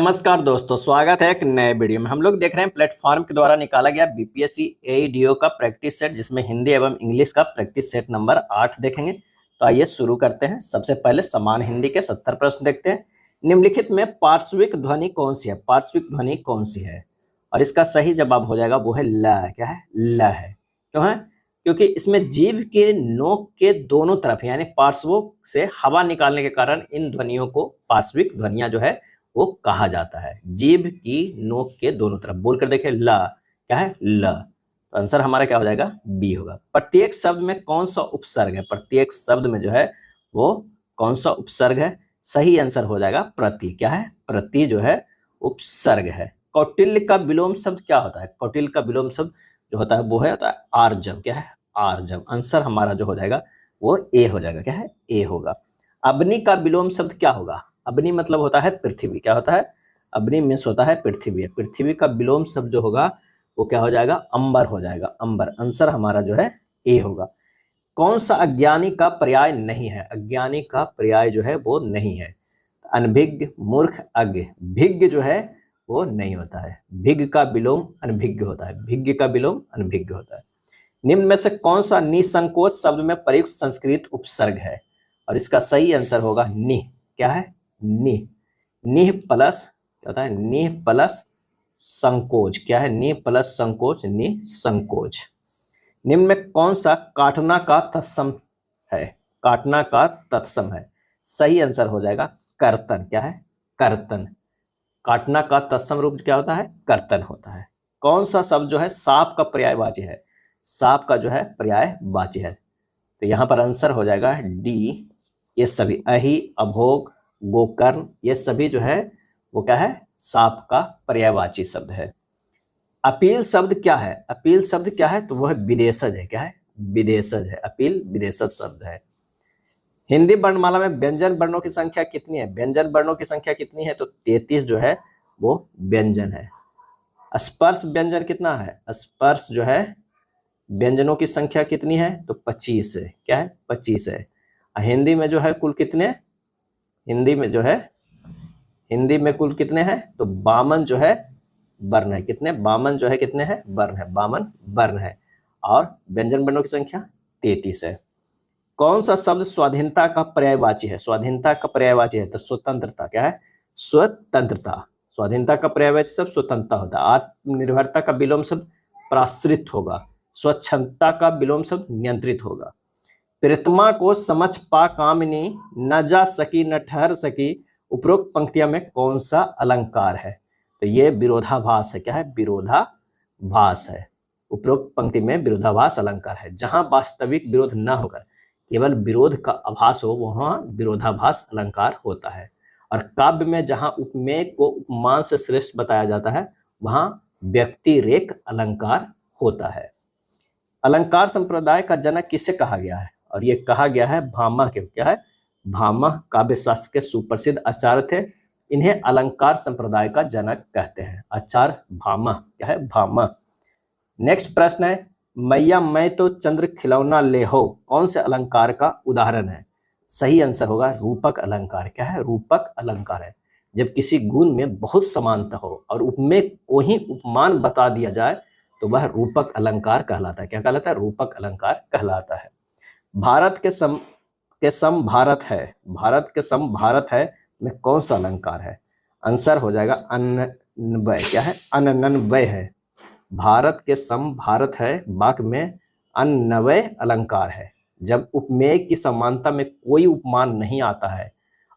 नमस्कार दोस्तों, स्वागत है एक नए वीडियो में। हम लोग देख रहे हैं प्लेटफॉर्म के द्वारा निकाला गया बीपीएससी एईडीओ का प्रैक्टिस सेट, जिसमें हिंदी एवं इंग्लिश का प्रैक्टिस सेट नंबर 8 देखेंगे। तो आइए शुरू करते हैं। सबसे पहले समान हिंदी के 70 प्रश्न देखते हैं। निम्नलिखित में पार्श्विक ध्वनि कौन सी है? पार्श्विक ध्वनि कौन सी है? और इसका सही जवाब हो जाएगा वो है ल। क्या है? ल है। क्यों है? क्योंकि इसमें जीभ के नोक के दोनों तरफ यानी पार्श्वों से हवा निकालने के कारण इन ध्वनियों को पार्श्विक ध्वनियां जो है वो कहा जाता है। जीभ की नोक के दोनों तरफ बोलकर देखें ल। क्या है? ल। तो आंसर हमारा क्या हो जाएगा? बी होगा। प्रत्येक शब्द में कौन सा उपसर्ग है? प्रत्येक शब्द में जो है वो कौन सा उपसर्ग है? सही आंसर हो जाएगा प्रति। क्या है? प्रति जो है उपसर्ग है। कौटिल्य का विलोम शब्द क्या होता है? कौटिल्य का विलोम शब्द जो होता है वो होता है आर्जव। क्या है? आर्जव। आंसर हमारा जो हो जाएगा वो ए हो जाएगा। क्या है? ए होगा। अग्नि का विलोम शब्द क्या होगा? अग्नि मतलब होता है पृथ्वी। क्या होता है? अग्नि मीन्स होता है पृथ्वी। पृथ्वी का विलोम शब्द जो होगा वो क्या हो जाएगा? अंबर हो जाएगा। अंबर। आंसर हमारा जो है ए होगा। कौन सा अज्ञानी का पर्याय नहीं है? अज्ञानी का पर्याय जो है वो नहीं है। अनभिज्ञ, मूर्ख, अज्ञ। भिज्ञ जो है वो नहीं होता है। भिज्ञ का विलोम अनभिज्ञ होता है। भिज्ञ का विलोम अनभिज्ञ होता है। निम्न में से कौन सा निसंकोच शब्द में प्रयुक्त संस्कृत उपसर्ग है? और इसका सही आंसर होगा नि। क्या है? नि। निह प्लस क्या होता है? निह प्लस संकोच। क्या है? निह प्लस संकोच, निसंकोच। निम्न में कौन सा काटना का तत्सम है? काटना का तत्सम है। सही आंसर हो जाएगा कर्तन। क्या है? कर्तन। काटना का तत्सम रूप क्या होता है? कर्तन होता है। कौन सा शब्द जो है सांप का पर्यायवाची है? सांप का जो है पर्यायवाची है। तो यहाँ पर आंसर हो जाएगा डी। ये सभी अहि, अभोग, गोकर्ण, ये सभी जो है वो क्या है? सांप का पर्यायवाची शब्द है। अपील शब्द क्या है? अपील शब्द क्या है? तो वह विदेशज है। क्या है? विदेशज है। अपील विदेशज शब्द है। हिंदी वर्णमाला में व्यंजन वर्णों की संख्या कितनी है? व्यंजन वर्णों की संख्या कितनी है? तो 33 जो है वो व्यंजन है। स्पर्श व्यंजन कितना है? स्पर्श जो है व्यंजनों की संख्या कितनी है? तो 25 है। क्या है? 25 है। हिंदी में जो है कुल कितने? हिंदी में जो है हिंदी में कुल कितने हैं? तो 52 जो है वर्ण है। कितने? 52 जो है कितने हैं? वर्ण है। 52 वर्ण है। और व्यंजन वर्णों की संख्या 33 है। कौन सा शब्द स्वाधीनता का पर्यायवाची है? स्वाधीनता का पर्यायवाची है तो स्वतंत्रता। क्या है? स्वतंत्रता। स्वाधीनता का पर्यायवाची शब्द स्वतंत्रता होता है। आत्मनिर्भरता का विलोम शब्द प्राश्रित होगा। स्वच्छंदता का विलोम शब्द नियंत्रित होगा। प्रीतमा को समझ पा कामिनी, न जा सकी न ठहर सकी, उपरोक्त पंक्तियों में कौन सा अलंकार है? तो ये विरोधाभास है। क्या है? विरोधाभास है। उपरोक्त पंक्ति में विरोधाभास अलंकार है। जहां वास्तविक विरोध न होकर केवल विरोध का आभास हो वहां विरोधाभास अलंकार होता है। और काव्य में जहां उपमेय को उपमान से श्रेष्ठ बताया जाता है वहां व्यक्तिरेख अलंकार होता है। अलंकार संप्रदाय का जनक किसे कहा गया है? और ये कहा गया है भामह के। क्या है? भामह काव्य शास्त्र के सुप्रसिद्ध आचार्य थे। इन्हें अलंकार संप्रदाय का जनक कहते हैं। आचार्य भामह। क्या है? भामह। नेक्स्ट प्रश्न है, मैया मैं तो चंद्र खिलौना ले हो कौन से अलंकार का उदाहरण है? सही आंसर होगा रूपक अलंकार। क्या है? रूपक अलंकार है। जब किसी गुण में बहुत समानता हो और उपमेय को ही उपमान बता दिया जाए तो वह रूपक अलंकार कहलाता है। क्या कहलाता है? रूपक अलंकार कहलाता है। भारत के सम भारत है। भारत के सम भारत है में कौन सा अलंकार है? आंसर हो जाएगा अनन्वय। क्या है? अनन्वय है। भारत के सम भारत है वाक्य में अनन्वय अलंकार है। जब उपमेय की समानता में कोई उपमान नहीं आता है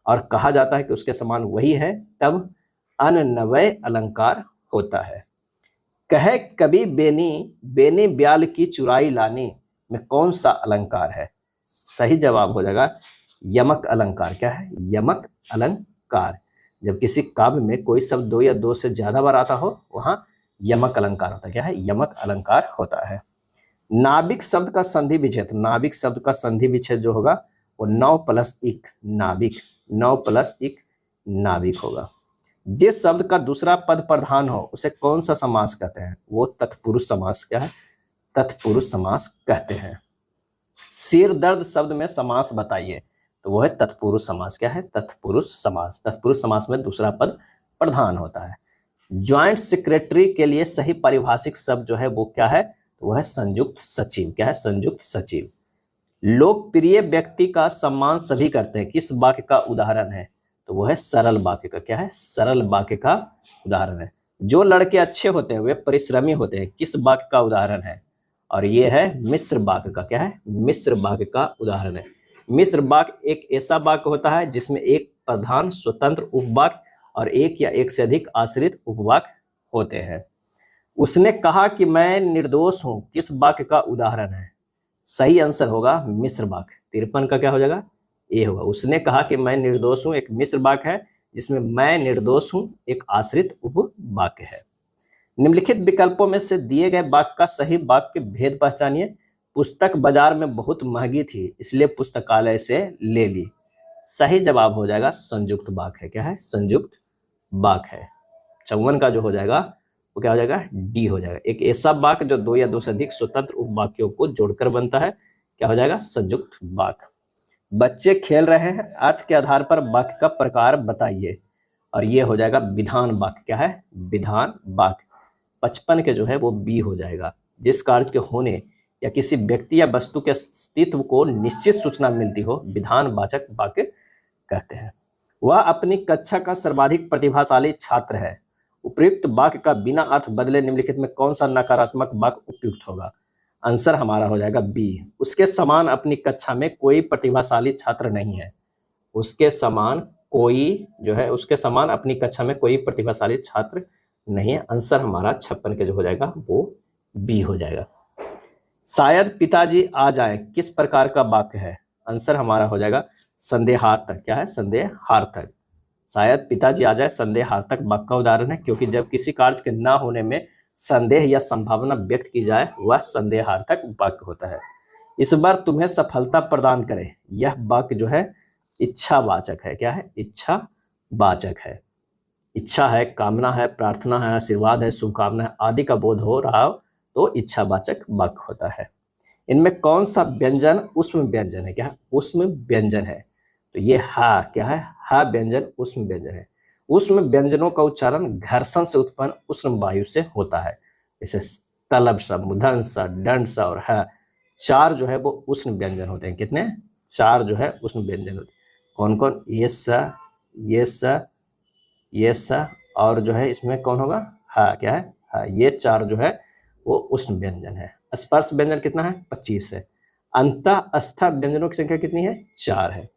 और कहा जाता है कि उसके समान वही है तब अनन्वय अलंकार होता है। कहे कभी बेनी, बेनी ब्याल की चुराई लानी में कौन सा अलंकार है? सही जवाब हो जाएगा यमक अलंकार। क्या है? यमक अलंकार। जब किसी काव्य में कोई शब्द दो या दो से ज्यादा बार आता हो वहां यमक अलंकार होता है। क्या है? यमक अलंकार होता है। नाभिक शब्द का संधि विच्छेद। नाभिक शब्द का संधि विच्छेद जो होगा वो 9 + 1 नाभिक। 9 + 1 नाभिक होगा। जिस शब्द का दूसरा पद प्रधान हो उसे कौन सा समास कहते हैं? वो तत्पुरुष समास। क्या है? तत्पुरुष समास कहते हैं। सिर दर्द शब्द में समास बताइए तो वो है तत्पुरुष समास। क्या है? तत्पुरुष समास। तत्पुरुष समास में दूसरा पद प्रधान होता है। ज्वाइंट सेक्रेटरी के लिए सही पारिभाषिक शब्द जो है वो क्या है, तो वो है संयुक्त सचिव। क्या है, संयुक्त सचिव। लोकप्रिय व्यक्ति का सम्मान सभी करते हैं, किस वाक्य का उदाहरण है, तो वो है सरल वाक्य का। क्या है, सरल वाक्य का उदाहरण है। जो लड़के अच्छे होते हैं वे परिश्रमी होते हैं, किस वाक्य का उदाहरण है, और ये है मिश्र वाक्य का। क्या है, मिश्र वाक्य का उदाहरण है। मिश्र वाक्य एक ऐसा वाक्य होता है जिसमें एक प्रधान स्वतंत्र उपवाक्य और एक या एक से अधिक आश्रित उपवाक्य होते हैं। उसने कहा कि मैं निर्दोष हूं, किस वाक्य का उदाहरण है, सही आंसर होगा मिश्र वाक्य। 53 का क्या हो जाएगा, ए होगा। उसने कहा कि मैं निर्दोष हूं एक मिश्र वाक्य है, जिसमें मैं निर्दोष हूं एक आश्रित उपवाक्य है। निम्नलिखित विकल्पों में से दिए गए वाक्य का सही वाक्य भेद पहचानिए। पुस्तक बाजार में बहुत महंगी थी इसलिए पुस्तकालय से ले ली। सही जवाब हो जाएगा संयुक्त वाक्य है। क्या है, संयुक्त वाक्य है। 54 का जो हो जाएगा वो क्या हो जाएगा, डी हो जाएगा। एक ऐसा वाक्य जो दो या दो से अधिक स्वतंत्र उपवाक्यों को जोड़कर बनता है, क्या हो जाएगा, संयुक्त वाक्य। बच्चे खेल रहे हैं, अर्थ के आधार पर वाक्य का प्रकार बताइए, और ये हो जाएगा विधान वाक्य। क्या है, विधान वाक्य। 55 के जो है वो बी हो जाएगा। जिस कार्य के होने या किसी व्यक्ति या वस्तु के अस्तित्व को निश्चित सूचना मिलती हो, विधानवाचक वाक्य कहते हैं। वह अपनी कक्षा का सर्वाधिक प्रतिभाशाली छात्र है। उपयुक्त वाक्य का बिना अर्थ बदले निम्नलिखित में कौन सा नकारात्मक वाक्य उपयुक्त होगा, आंसर हमारा हो जाएगा बी। उसके समान अपनी कक्षा में कोई प्रतिभाशाली छात्र नहीं है। उसके समान कोई जो है, उसके समान अपनी कक्षा में कोई प्रतिभाशाली छात्र नहीं है। आंसर हमारा 56 के जो हो जाएगा वो बी हो जाएगा। शायद पिताजी आ जाए किस प्रकार का वाक्य है, आंसर हमारा हो जाएगा संदेहार्थक। क्या है, संदेहार्थक। शायद पिताजी आ जाए संदेहार्थक वाक्य का उदाहरण है, क्योंकि जब किसी कार्य के न होने में संदेह या संभावना व्यक्त की जाए वह संदेहार्थक वाक्य होता है। इस बार तुम्हें सफलता प्रदान करे, यह वाक्य जो है इच्छावाचक है। क्या है, इच्छावाचक है। इच्छा है, कामना है, प्रार्थना है, आशीर्वाद है, शुभकामना है आदि का बोध हो रहा हो तो इच्छावाचक वाक्य होता है। इनमें कौन सा व्यंजन उष्म व्यंजन है, क्या है, उष्म व्यंजन है, तो ये हा, क्या है, हा व्यंजन उष्म व्यंजन है। उष्म व्यंजनों का उच्चारण घर्षण से उत्पन्न उष्ण वायु से होता है, जैसे तलब सा, मुधन सा, दंड सा और है। 4 जो है वो उष्ण व्यंजन होते हैं। कितने, 4 जो है उष्ण व्यंजन होते हैं। कौन कौन, ये सा, ये सा, ये सा, और जो है इसमें कौन होगा, हा। क्या है, हा। ये 4 जो है वो उष्ण व्यंजन है। स्पर्श व्यंजन कितना है, 25 है। अंतः अस्था व्यंजनों की संख्या कितनी है, 4 है।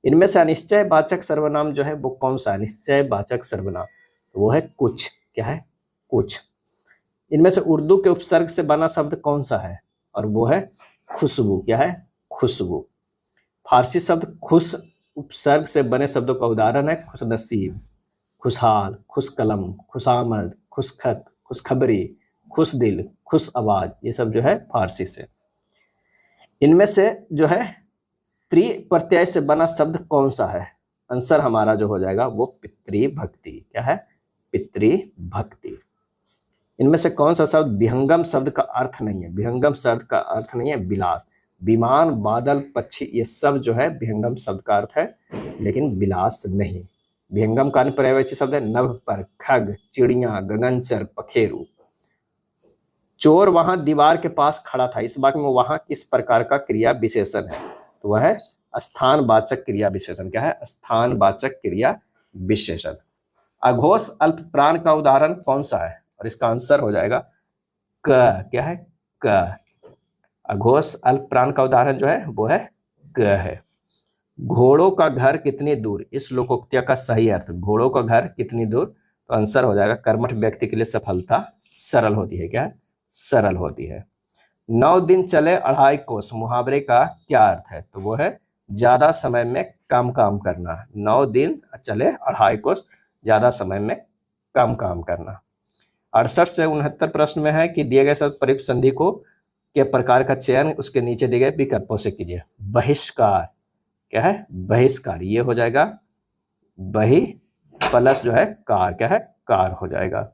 इनमें से अनिश्चय वाचक सर्वनाम जो है वो कौन सा, अनिश्चय वाचक सर्वनाम, तो वो है कुछ। क्या है, कुछ। इनमें से उर्दू के उपसर्ग से बना शब्द कौन सा है, और वो है खुशबू। क्या है, खुशबू। फारसी शब्द खुश उपसर्ग से बने शब्दों का उदाहरण है खुशनसीब, खुशहाल, खुश कलम, खुशामद, खुशखत, खुशखबरी, खुश दिल, खुश आवाज, ये सब जो है फारसी से। इनमें से जो है त्रि प्रत्यय से बना शब्द कौन सा है, आंसर हमारा जो हो जाएगा वो पितृभक्ति। क्या है, पितृभक्ति। इनमें से कौन सा शब्द विहंगम शब्द का अर्थ नहीं है, विहंगम शब्द का अर्थ नहीं है विलास। विमान, बादल, पक्षी, ये सब जो है विहंगम शब्द का अर्थ है, लेकिन विलास नहीं। विहंगम का पर्यायवाची शब्द है नभ पर, खग, चिड़िया, गगनचर, पखेरु। चोर वहां दीवार के पास खड़ा था, इस वाक्य में वहां किस प्रकार का क्रिया विशेषण है, तो वह है स्थानवाचक क्रिया विशेषण। क्या है, स्थानवाचक क्रिया विशेषण। अघोष अल्प प्राण का उदाहरण कौन सा है, और इसका आंसर हो जाएगा क। क्या है, क। अघोष अल्प प्राण का उदाहरण जो है वो है क है। घोड़ों का घर कितनी दूर, इस लोकोक्तिया का सही अर्थ, घोड़ों का घर कितनी दूर, तो आंसर हो जाएगा कर्मठ व्यक्ति के लिए सफलता सरल होती है। क्या है, सरल होती है। 9 दिन चले 2.5 कोस, मुहावरे का क्या अर्थ है, तो वो है ज्यादा समय में कम काम करना। 9 दिन चले 2.5 कोस, ज्यादा समय में कम काम करना। 68 से 69 प्रश्न में है कि दिए गए शब्द प्रयुक्त संधि को के प्रकार का चयन उसके नीचे दिए गए विकल्पों से कीजिए। बहिष्कार, क्या है, बहिष्कार, ये हो जाएगा बहि प्लस जो है कार, क्या है, कार हो जाएगा।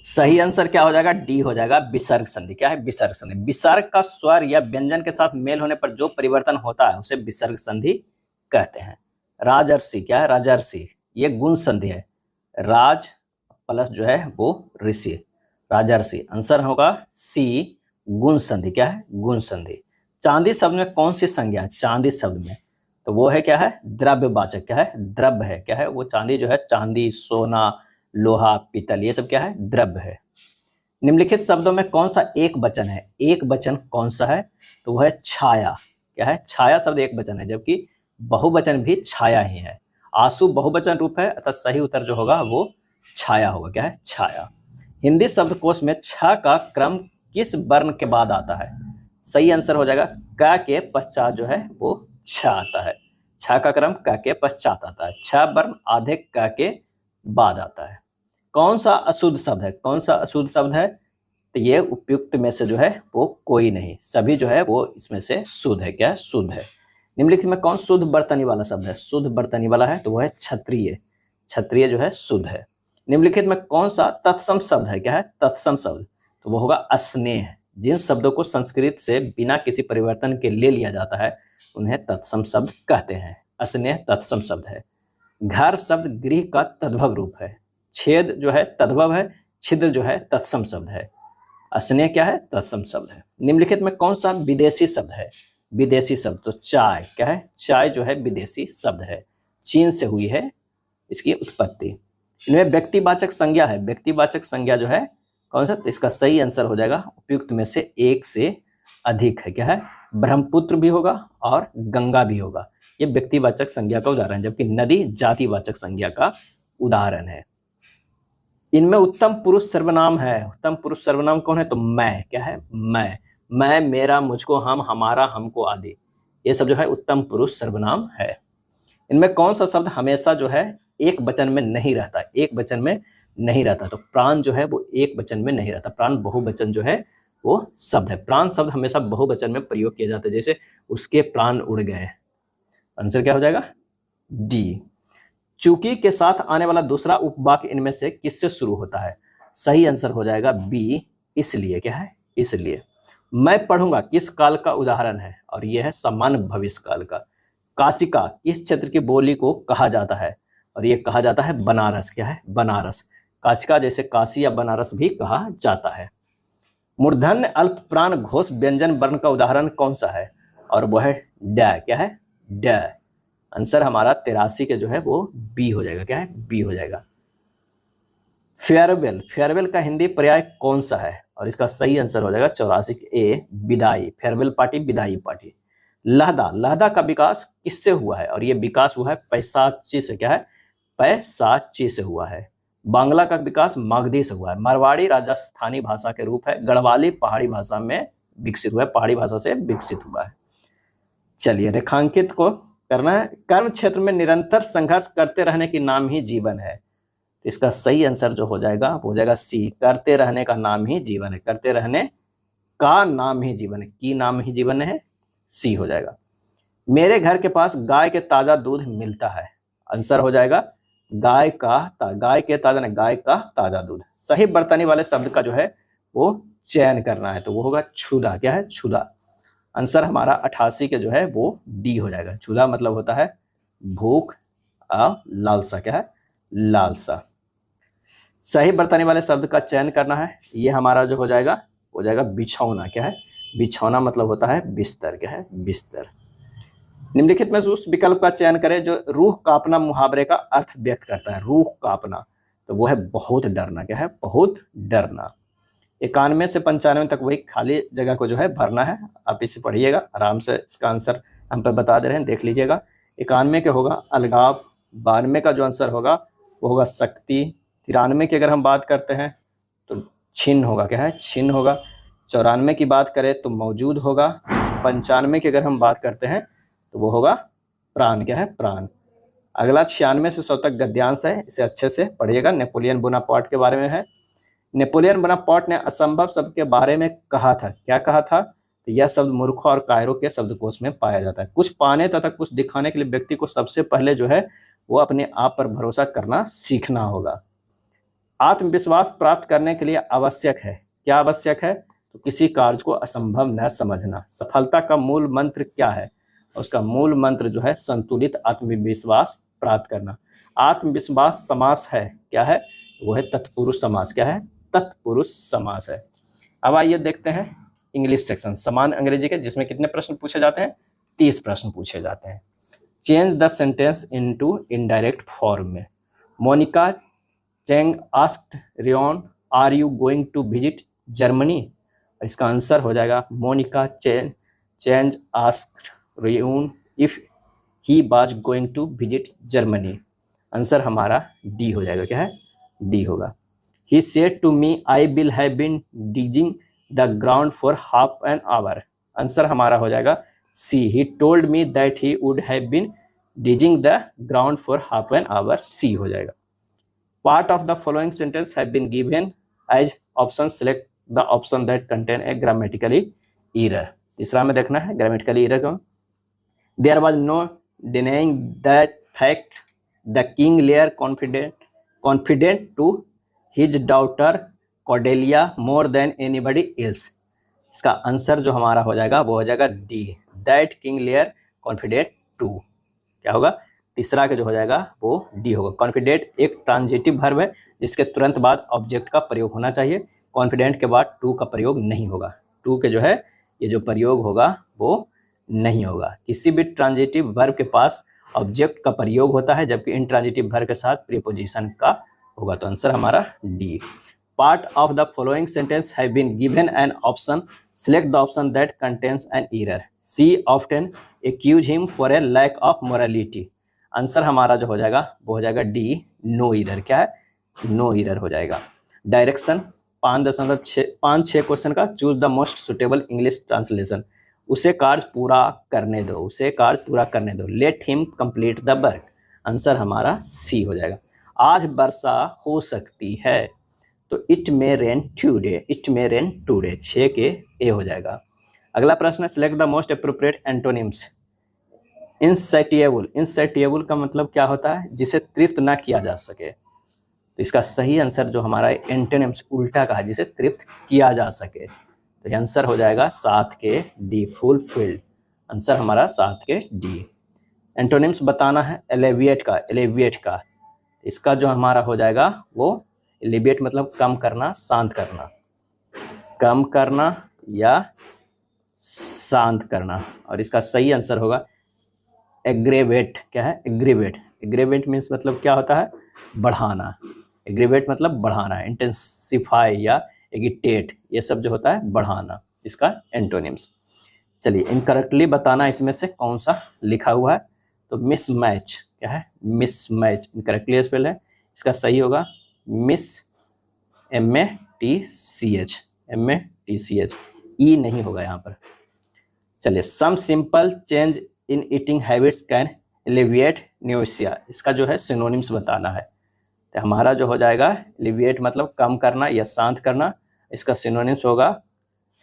सही आंसर क्या हो जाएगा, डी हो जाएगा विसर्ग संधि। क्या है, विसर्ग संधि। विसर्ग का स्वर या व्यंजन के साथ मेल होने पर जो परिवर्तन होता है उसे विसर्ग संधि कहते हैं। राजर्षि, क्या है, राजर्षि, ये गुण संधि है। राज प्लस जो है वो ऋषि, राजर्षि। आंसर होगा सी, गुण संधि। क्या है? गुण संधि। चांदी शब्द में कौन सी संज्ञा है चांदी शब्द में? तो वो है क्या है? द्रव्यवाचक। क्या है? द्रव्य है। क्या है? वो चांदी जो है, चांदी, सोना, लोहा, पीतल, ये सब क्या है? द्रव्य है। निम्नलिखित शब्दों में कौन सा एक वचन है? एक वचन कौन सा है? तो वह है छाया। क्या है? छाया शब्द एक वचन है, जबकि बहुवचन भी छाया ही है। आंसू बहुवचन रूप है, अर्थात सही उत्तर जो होगा वो छाया होगा। क्या है? छाया। हिंदी शब्दकोश में छ का क्रम किस वर्ण के बाद आता है? सही आंसर हो जाएगा क के पश्चात जो है वो छ आता है। छ का क्रम क के पश्चात आता है। छ वर्ण आधे क के बाद आता है। कौन सा अशुद्ध शब्द है? कौन सा अशुद्ध शब्द है? तो ये उपयुक्त में से जो है वो कोई नहीं, सभी जो है वो इसमें से शुद्ध है। क्या है? शुद्ध है। निम्नलिखित में कौन शुद्ध बर्तनी वाला शब्द है? शुद्ध बर्तनी वाला है तो वो है क्षत्रिय। क्षत्रिय जो है शुद्ध है। निम्नलिखित में कौन सा तत्सम शब्द है? क्या है? तत्सम शब्द। तो वो होगा अस्नेह। जिन शब्दों को संस्कृत से बिना किसी परिवर्तन के ले लिया जाता है उन्हें तत्सम शब्द कहते हैं। अस्नेह तत्सम शब्द है। घर शब्द गृह का तद्भव रूप है। छेद जो है तद्भव है, छिद्र जो है तत्सम शब्द है। अस्नेह क्या है? तत्सम शब्द है। निम्नलिखित में कौन सा विदेशी शब्द है? विदेशी शब्द तो चाय। क्या है? चाय जो है विदेशी शब्द है, चीन से हुई है इसकी उत्पत्ति। इनमें व्यक्तिवाचक संज्ञा है। व्यक्तिवाचक संज्ञा जो है कौन सा? तो इसका सही आंसर हो जाएगा उपयुक्त में से एक से अधिक है। क्या है? ब्रह्मपुत्र भी होगा और गंगा भी होगा। ये व्यक्तिवाचक संज्ञा का उदाहरण है, जबकि नदी जातिवाचक संज्ञा का उदाहरण है। इनमें उत्तम पुरुष सर्वनाम है। उत्तम पुरुष सर्वनाम कौन है? तो मैं। क्या है? मैं, मेरा, मुझको, हम, हमारा, हमको आदि, ये सब जो है उत्तम पुरुष सर्वनाम है। इनमें कौन सा शब्द हमेशा जो है एक वचन में नहीं रहता? एक वचन में नहीं रहता। तो प्राण जो है वो एक वचन में नहीं रहता। प्राण बहुवचन जो है वो शब्द है। प्राण शब्द हमेशा बहुवचन में प्रयोग किया जाता है, जैसे उसके प्राण उड़ गए। आंसर क्या हो जाएगा? डी। चूंकि के साथ आने वाला दूसरा उपवाक्य इनमें से किससे शुरू होता है? सही आंसर हो जाएगा बी, इसलिए। क्या है? इसलिए। मैं पढ़ूंगा किस काल का उदाहरण है? और यह है सामान्य भविष्य काल का। काशिका किस क्षेत्र की बोली को कहा जाता है? और यह कहा जाता है बनारस। क्या है? बनारस। काशिका जैसे काशी या बनारस भी कहा जाता है। मूर्धन्य अल्प प्राण घोष व्यंजन वर्ण का उदाहरण कौन सा है? और वो है ड। क्या है? ड। आंसर हमारा 83 के जो है वो बी हो जाएगा। क्या है? बी हो जाएगा। फेयरवेल, फेयरवेल का हिंदी पर्याय कौन सा है? और इसका सही आंसर हो जाएगा 84 ए, विदाई। फेयरवेल पार्टी, विदाई पार्टी। लहदा, लहदा का विकास किससे हुआ है? और ये विकास हुआ है पैसाची से। क्या है? पैसाची से हुआ है। बांग्ला का विकास मागधी से हुआ है। मारवाड़ी राजस्थानी भाषा के रूप है। गढ़वाली पहाड़ी भाषा में विकसित हुआ है, पहाड़ी भाषा से विकसित हुआ है। चलिए, रेखांकित को करना है। कर्म क्षेत्र में निरंतर संघर्ष करते रहने की नाम ही जीवन है। तो इसका सही आंसर जो हो जाएगा वो हो जाएगा सी, करते रहने का नाम ही जीवन है। करते रहने का नाम ही जीवन है, की नाम ही जीवन है, सी हो जाएगा। मेरे घर के पास गाय के ताजा दूध मिलता है। आंसर हो जाएगा गाय के ताजा नहीं, गाय का ताजा दूध। सही बर्तनी वाले शब्द का जो है वो चयन करना है, तो वो होगा क्षुधा। क्या है? क्षुधा। आंसर हमारा 88 के जो है वो डी हो जाएगा। क्षुधा मतलब होता है भूख, लालसा। क्या है? लालसा। सही बर्तनी वाले शब्द का चयन करना है। ये हमारा जो हो जाएगा बिछौना। क्या है? बिछौना मतलब होता है बिस्तर। क्या है? बिस्तर। निम्नलिखित में से उस विकल्प का चयन करें जो रूह कांपना मुहावरे का अर्थ व्यक्त करता है। रूह कांपना, तो वो है बहुत डरना। क्या है? बहुत डरना। 91 से 95 तक वही खाली जगह को जो है भरना है। आप इसे पढ़िएगा आराम से, इसका आंसर हम पे बता दे रहे हैं, देख लीजिएगा। 91 के होगा अलगाव। 92 का जो आंसर होगा वो होगा शक्ति। 93 की अगर हम बात करते हैं तो छिन्न होगा। क्या है? छिन्न होगा। 94 की बात करें तो मौजूद होगा। 95 की अगर हम बात करते हैं तो वो होगा प्राण। क्या है? प्राण। अगला 96 से 100 तक गद्यांश है, इसे अच्छे से पढ़िएगा। नेपोलियन बोनापार्ट के बारे में है। नेपोलियन बोनापार्ट ने असंभव शब्द के बारे में कहा था। क्या कहा था? तो यह शब्द मूर्खों और कायरों के शब्दकोश में पाया जाता है। कुछ पाने तथा कुछ दिखाने के लिए व्यक्ति को सबसे पहले जो है वो अपने आप पर भरोसा करना सीखना होगा। आत्मविश्वास प्राप्त करने के लिए आवश्यक है। क्या आवश्यक है? तो किसी कार्य को असंभव न समझना। सफलता का मूल मंत्र क्या है? उसका मूल मंत्र जो है संतुलित आत्मविश्वास प्राप्त करना। आत्मविश्वास समास है, क्या है, वो है तत्पुरुष समास। क्या है, तत्पुरुष समास है। अब आइए देखते हैं इंग्लिश सेक्शन, समान अंग्रेजी के, जिसमें कितने प्रश्न पूछे जाते हैं, 30 प्रश्न पूछे जाते हैं। Change the sentence into indirect form में। Monica Cheng asked Rion, are you going to visit Germany? इसका आंसर हो जाएगा Monica Cheng asked Rion if he was going to visit Germany. Answer हमारा डी हो जाएगा। क्या है, डी होगा। He said to me I will have been digging the ground for half an hour. Answer हमारा हो जाएगा C. He told me that he would have been digging the ground for half an hour. C हो जाएगा। Part of the following sentence have been given as option, select the option that contain a grammatically error. तीसरा में देखना है grammatically error को। There was no denying that fact, the king lair confident to his daughter Cordelia more than anybody else। इसका answer जो हमारा हो जाएगा वो हो जाएगा D, that king layer confident to. क्या होगा, तीसरा का जो हो जाएगा वो डी होगा। कॉन्फिडेंट एक ट्रांजिटिव वर्ब है जिसके तुरंत बाद ऑब्जेक्ट का प्रयोग होना चाहिए। कॉन्फिडेंट के बाद टू का प्रयोग नहीं होगा। टू के जो है ये जो प्रयोग होगा वो नहीं होगा। किसी भी ट्रांजिटिव वर्ब के पास ऑब्जेक्ट का प्रयोग होता है, जबकि इंट्रांजिटिव वर्ब के साथ प्रीपोजिशन का होगा। तो आंसर हमारा D. Part of the following sentence have been given an option, select the option that contains an error. She often accuse him for a lack of morality. Answer हमारा जो हो जाएगा वो हो जाएगा डी, नो एरर। क्या है, no error हो जाएगा। डायरेक्शन 5.6 क्वेश्चन का, choose the most suitable English translation. उसे कार्य पूरा करने दो, उसे कार्य पूरा करने दो। Let him complete the work. Answer हमारा सी हो जाएगा। आज वर्षा हो सकती है, तो it may rain today, it may rain today 6 के ए हो जाएगा। अगला प्रश्न है, select the most appropriate antonyms. Insatiable, insatiable का मतलब क्या होता है, जिसे तृप्त ना किया जा सके। तो इसका सही आंसर जो हमारा एंटोनिम्स उल्टा का है, जिसे तृप्त किया जा सके। तो आंसर हो जाएगा 7 के डी, फुलफिल्ड। आंसर हमारा 7 के डी। एंटोनिम्स बताना है एलेविएट का, एलेविएट का। इसका जो हमारा हो जाएगा वो एलिविएट मतलब कम करना, शांत करना, कम करना या शांत करना। और इसका सही आंसर होगा एग्रेवेट। क्या है, एग्रेवेट। एग्रेवेट मीन्स मतलब क्या होता है, बढ़ाना। एग्रेवेट मतलब बढ़ाना, इंटेंसिफाई या एगिटेट, ये सब जो होता है बढ़ाना, इसका एंटोनिम्स। चलिए इनकरेक्टली बताना इसमें से कौन सा लिखा हुआ है। तो मिसमैच, क्या है, मिसमैच इनकरेक्टली स्पेल है। इसका सही होगा मिस, MATCH, MATCH, ई नहीं होगा यहाँ पर। चलिए some simple change in eating habits can alleviate nausea. इसका जो है सिनोनिम्स बताना है। तो हमारा जो हो जाएगा एलिविएट मतलब कम करना या शांत करना। इसका सिनोनिम्स होगा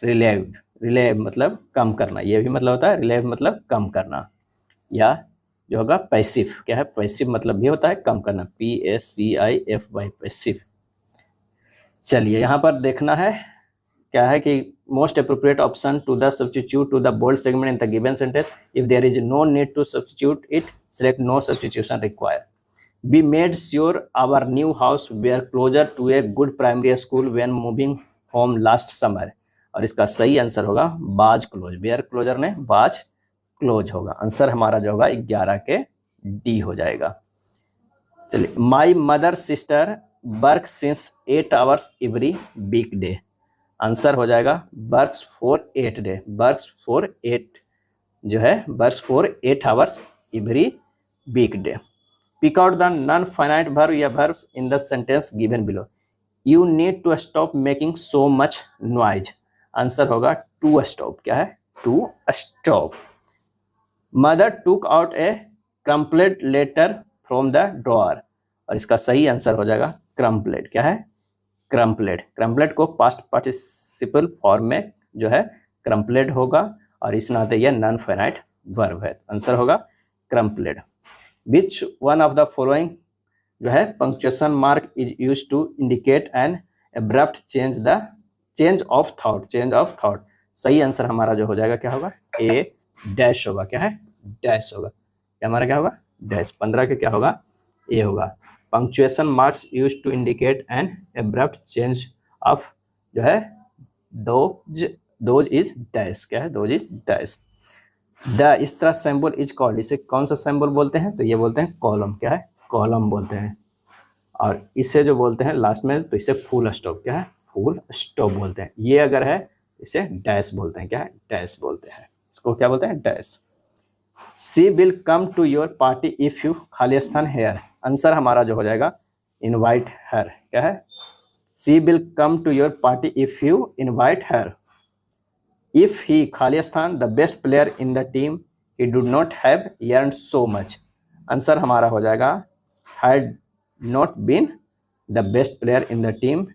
रिलेव, रिलेव मतलब कम करना, ये भी मतलब होता है रिलेव मतलब कम करना। या जो होगा पैसिव, क्या है, पैसिव मतलब भी होता है कम करना, PACIFY, पैसिव। चलिए यहाँ पर देखना है क्या है कि most appropriate option to the substitute to the bold segment in the given sentence. If there is no need to substitute it, select no substitution required. We made sure our new house were closer to a good primary school when moving home last summer। और इसका सही answer होगा बाज close, where closure ने बाज close होगा। Answer हमारा जो होगा 11 के डी हो जाएगा। चलिए my mother sister work since 8 hours every weekday. Answer हो जाएगा works for 8 day, works for 8 जो है works for 8 hours every weekday. Pick out the non-finite verb या verbs in the sentence given below. You need to stop making so much noise। Answer होगा to stop। क्या है, to stop। Mother took out a crumpled letter from the drawer। और इसका सही answer हो जाएगा crumpled। क्या है, crumpled। crumpled को past participle फॉर्म में जो है crumpled होगा, और इस नाते यह non-finite verb है। आंसर होगा crumpled। Which one of the following जो है punctuation mark is used to indicate an abrupt change of thought, change of thought। सही आंसर हमारा जो हो जाएगा क्या होगा, A डैश होगा। क्या है, डैश होगा। क्या हमारा क्या होगा, डैश। 15 के क्या होगा, ए होगा। Punctuation marks use to indicate an abrupt change of जो है दोज इज डैश, क्या है, दोज इज डैश। द इस तरह सिंबल इज कॉल्ड, इसे कौन सा सिंबल बोलते हैं, तो ये बोलते हैं कॉलम, क्या है, कॉलम बोलते हैं। और इसे जो बोलते हैं लास्ट में, तो इसे फुल स्टॉप, क्या है, फुल स्टॉप बोलते हैं। ये अगर है इसे डैश बोलते हैं, क्या है, डैश बोलते हैं, इसको क्या बोलते हैं, dash. She will come to your party if you, खाली स्थान हेयर, आंसर हमारा जो हो जाएगा इनवाइट हर, क्या है, she will come to your party if you invite her. If he, खाली स्थान, the best player in the team, he do not have earn so much, answer हमारा हो जाएगा had not been the best player in the team,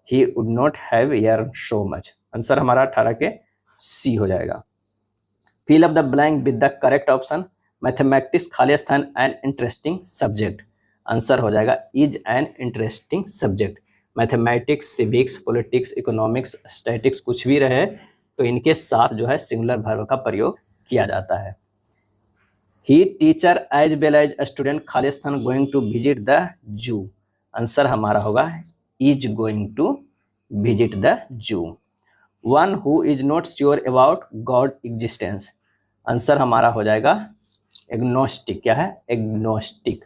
he would not have earn so much, answer हमारा 18 के C हो जाएगा। Fill up the blank with the correct option. Mathematics खाली स्थान an interesting subject, answer हो जाएगा is an interesting subject. Mathematics, civics, politics, economics, statics कुछ भी रहे तो इनके साथ जो है सिंगुलर वर्ब का प्रयोग किया जाता है। He teacher as well as student, खाली स्थान, going to visit the zoo, answer हमारा होगा is going to visit the zoo. One who is not sure about God existence, answer हमारा हो जाएगा एग्नोस्टिक, क्या है, एग्नोस्टिक।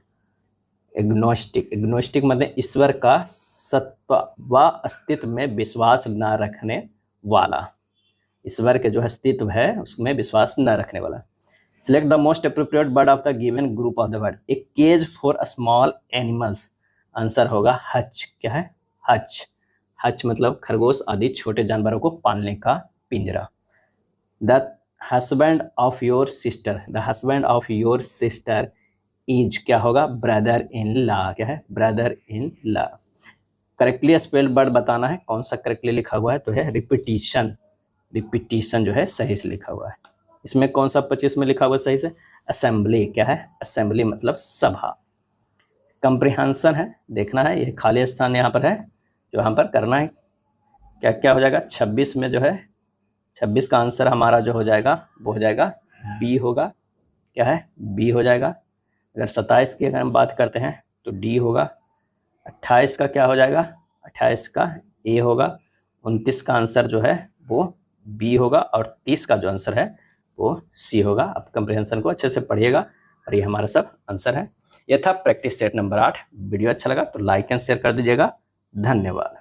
एग्नोस्टिक, एग्नोस्टिक मतलब ईश्वर का सत्व व अस्तित्व में विश्वास न रखने वाला, ईश्वर के जो अस्तित्व है उसमें विश्वास न रखने वाला। Select the most appropriate word of the given group of the word, a cage for small animals, answer होगा हच, क्या है, हच। हच मतलब खरगोश आदि छोटे जानवरों को पालने का पिंजरा। The husband of your sister, the husband of your sister is, क्या होगा, ब्रदर इन लॉ, क्या है, brother in law. Correctly spelled word बताना है, कौन सा करेक्टली लिखा हुआ है, तो है रिपीटिशन, रिपीटिशन जो है सही से लिखा हुआ है। इसमें कौन सा 25 में लिखा हुआ है सही से, असेंबली, क्या है, असेंबली मतलब सभा। कंप्रिहेंशन है, देखना है, ये खाली स्थान यहाँ पर है जो यहाँ पर करना है, क्या क्या हो जाएगा, 26 में जो है 26 का आंसर हमारा जो हो जाएगा वो हो जाएगा बी होगा, क्या है, बी हो जाएगा। अगर 27 की अगर हम बात करते हैं तो डी होगा। 28 का क्या हो जाएगा, 28 का ए होगा। 29 का आंसर जो है वो बी होगा और 30 का जो आंसर है वो सी होगा। आप कंप्रिहेंशन को अच्छे से पढ़िएगा और ये हमारा सब आंसर है। यह था प्रैक्टिस सेट नंबर 8। वीडियो अच्छा लगा तो लाइक एंड शेयर कर दीजिएगा। धन्यवाद।